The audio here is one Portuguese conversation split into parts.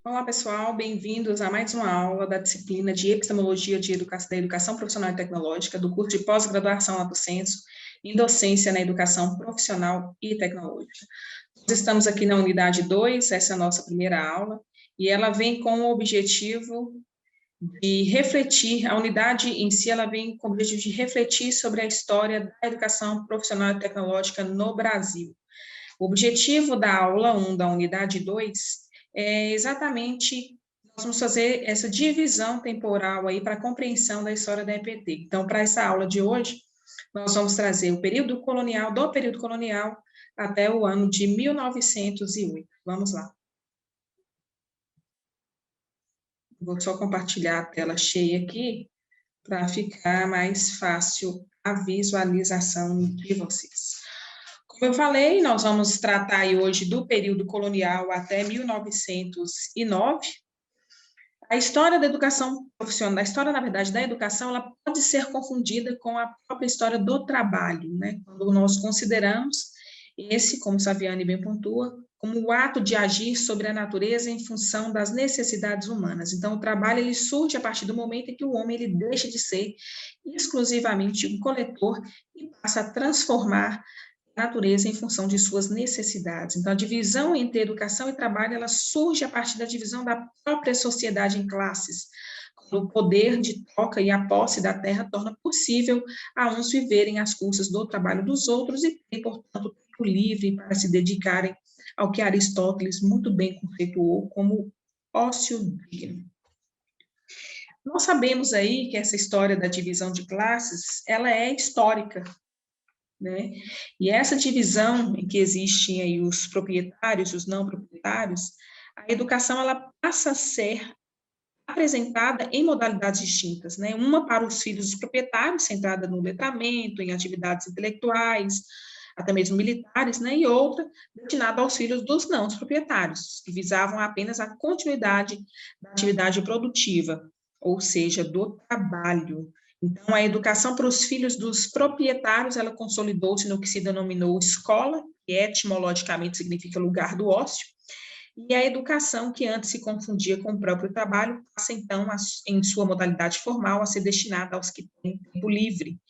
Olá, pessoal, bem-vindos a mais uma aula da disciplina de Epistemologia da Educação Profissional e Tecnológica do curso de pós-graduação Lato Sensu em Docência na Educação Profissional e Tecnológica. Nós estamos aqui na unidade 2, essa é a nossa primeira aula, e ela vem com o objetivo de refletir, a unidade em si, ela vem com o objetivo de refletir sobre a história da educação profissional e tecnológica no Brasil. O objetivo da aula 1 da unidade 2 é exatamente, nós vamos fazer essa divisão temporal aí para a compreensão da história da EPT. Então, para essa aula de hoje, nós vamos trazer o período colonial, do período colonial até o ano de 1908. Vamos lá. Vou só compartilhar a tela cheia aqui, para ficar mais fácil a visualização de vocês. Como eu falei, nós vamos tratar aí hoje do período colonial até 1909. A história da educação profissional, a história, na verdade, da educação, ela pode ser confundida com a própria história do trabalho, né? Quando nós consideramos esse, como Saviani bem pontua, como o ato de agir sobre a natureza em função das necessidades humanas. Então, o trabalho, ele surge a partir do momento em que o homem, ele deixa de ser exclusivamente um coletor e passa a transformar natureza em função de suas necessidades. Então, a divisão entre educação e trabalho, ela surge a partir da divisão da própria sociedade em classes. O poder de troca e a posse da terra torna possível a uns viverem às custas do trabalho dos outros e ter, portanto, tempo livre para se dedicarem ao que Aristóteles muito bem conceituou como ócio digno. Nós sabemos aí que essa história da divisão de classes, ela é histórica, né? E essa divisão em que existem aí os proprietários e os não proprietários, a educação ela passa a ser apresentada em modalidades distintas, né? Uma para os filhos dos proprietários, centrada no letramento, em atividades intelectuais, até mesmo militares, né? E outra destinada aos filhos dos não proprietários, que visavam apenas a continuidade da atividade produtiva, ou seja, do trabalho. Então, a educação para os filhos dos proprietários, ela consolidou-se no que se denominou escola, que etimologicamente significa lugar do ócio, e a educação, que antes se confundia com o próprio trabalho, passa então, em sua modalidade formal, a ser destinada aos que têm tempo livre,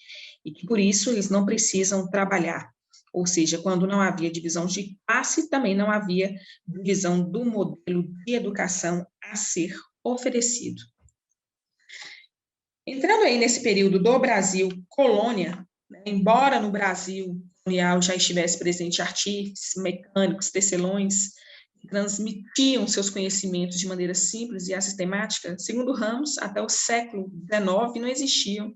e que por isso eles não precisam trabalhar. Ou seja, quando não havia divisão de classe, também não havia divisão do modelo de educação a ser oferecido. Entrando aí nesse período do Brasil colônia, né, embora no Brasil colonial já estivesse presente artífices, mecânicos, tecelões, que transmitiam seus conhecimentos de maneira simples e assistemática, segundo Ramos, até o século XIX não existiam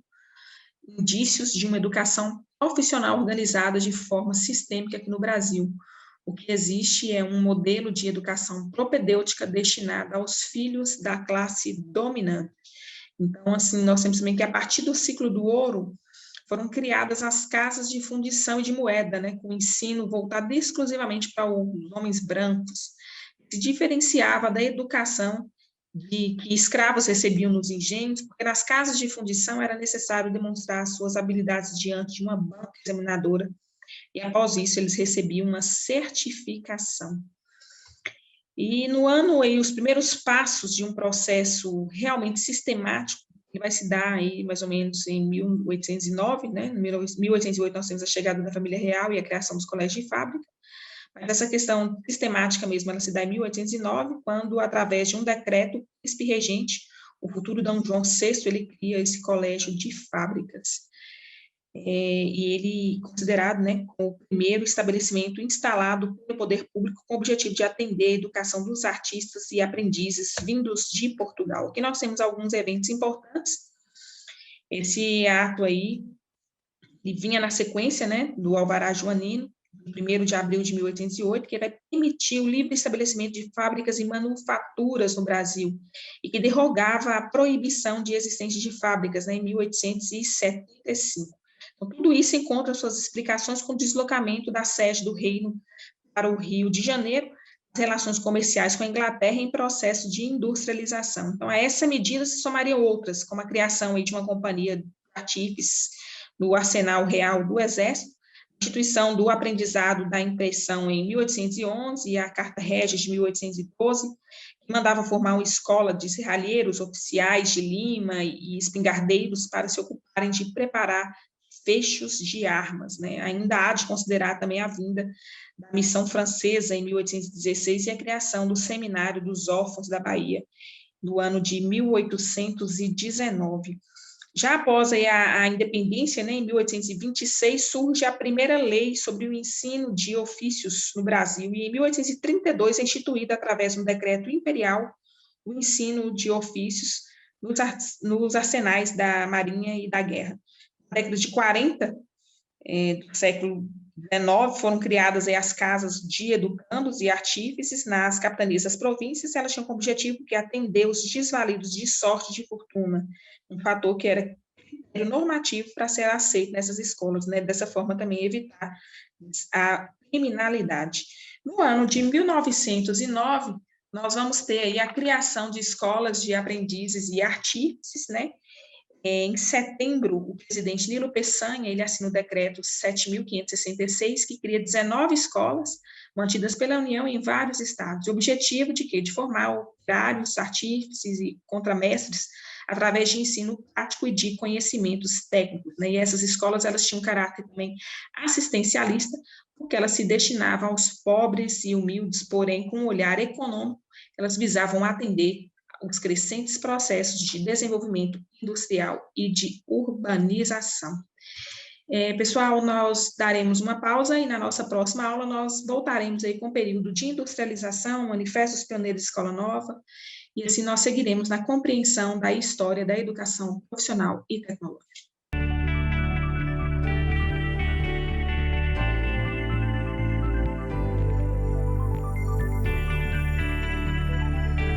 indícios de uma educação profissional organizada de forma sistêmica aqui no Brasil. O que existe é um modelo de educação propedêutica destinada aos filhos da classe dominante. Então, assim, nós temos também que, a partir do ciclo do ouro, foram criadas as casas de fundição e de moeda, né, com ensino voltado exclusivamente para os homens brancos, se diferenciava da educação que escravos recebiam nos engenhos, porque nas casas de fundição era necessário demonstrar suas habilidades diante de uma banca examinadora, e após isso eles recebiam uma certificação. E no ano aí, os primeiros passos de um processo realmente sistemático, que vai se dar aí mais ou menos em 1809, né? Em 1808 nós temos a chegada da família real e a criação dos colégios de fábrica, mas essa questão sistemática mesmo, ela se dá em 1809, quando, através de um decreto, o príncipe regente, o futuro Dom João VI, ele cria esse colégio de fábricas. E ele considerado, né, como o primeiro estabelecimento instalado pelo poder público com o objetivo de atender a educação dos artistas e aprendizes vindos de Portugal. Aqui nós temos alguns eventos importantes. Esse ato aí, ele vinha na sequência, né, do Alvará Joanino, 1º de abril de 1808, que vai permitir o livre estabelecimento de fábricas e manufaturas no Brasil, e que derrogava a proibição de existência de fábricas, né, em 1875. Então, tudo isso encontra suas explicações com o deslocamento da sede do reino para o Rio de Janeiro, as relações comerciais com a Inglaterra em processo de industrialização. Então, a essa medida se somariam outras, como a criação aí de uma companhia de artífices no Arsenal Real do Exército, instituição do aprendizado da impressão em 1811 e a Carta Régia de 1812, que mandava formar uma escola de serralheiros, oficiais de Lima e espingardeiros para se ocuparem de preparar fechos de armas, né? Ainda há de considerar também a vinda da missão francesa em 1816 e a criação do Seminário dos Órfãos da Bahia, no ano de 1819. Já após a independência, né, em 1826, surge a primeira lei sobre o ensino de ofícios no Brasil, e em 1832 é instituída, através de um decreto imperial, o ensino de ofícios nos arsenais da Marinha e da Guerra. Na década de 40, do século XIX, foram criadas as casas de educandos e artífices nas capitanias das províncias. Elas tinham como objetivo que atender os desvalidos de sorte e de fortuna, um fator que era normativo para ser aceito nessas escolas, né? Dessa forma também evitar a criminalidade. No ano de 1909, nós vamos ter aí a criação de escolas de aprendizes e artífices, né? Em setembro, o presidente Nilo Peçanha, ele assina o decreto 7.566, que cria 19 escolas mantidas pela União em vários estados. O objetivo de quê? De formar operários, artífices e contramestres através de ensino prático e de conhecimentos técnicos, né? E essas escolas, elas tinham um caráter também assistencialista, porque elas se destinavam aos pobres e humildes, porém com um olhar econômico, elas visavam atender os crescentes processos de desenvolvimento industrial e de urbanização. Pessoal, nós daremos uma pausa e na nossa próxima aula nós voltaremos aí com o período de industrialização, manifestos pioneiros de escola nova, e assim nós seguiremos na compreensão da história da educação profissional e tecnológica.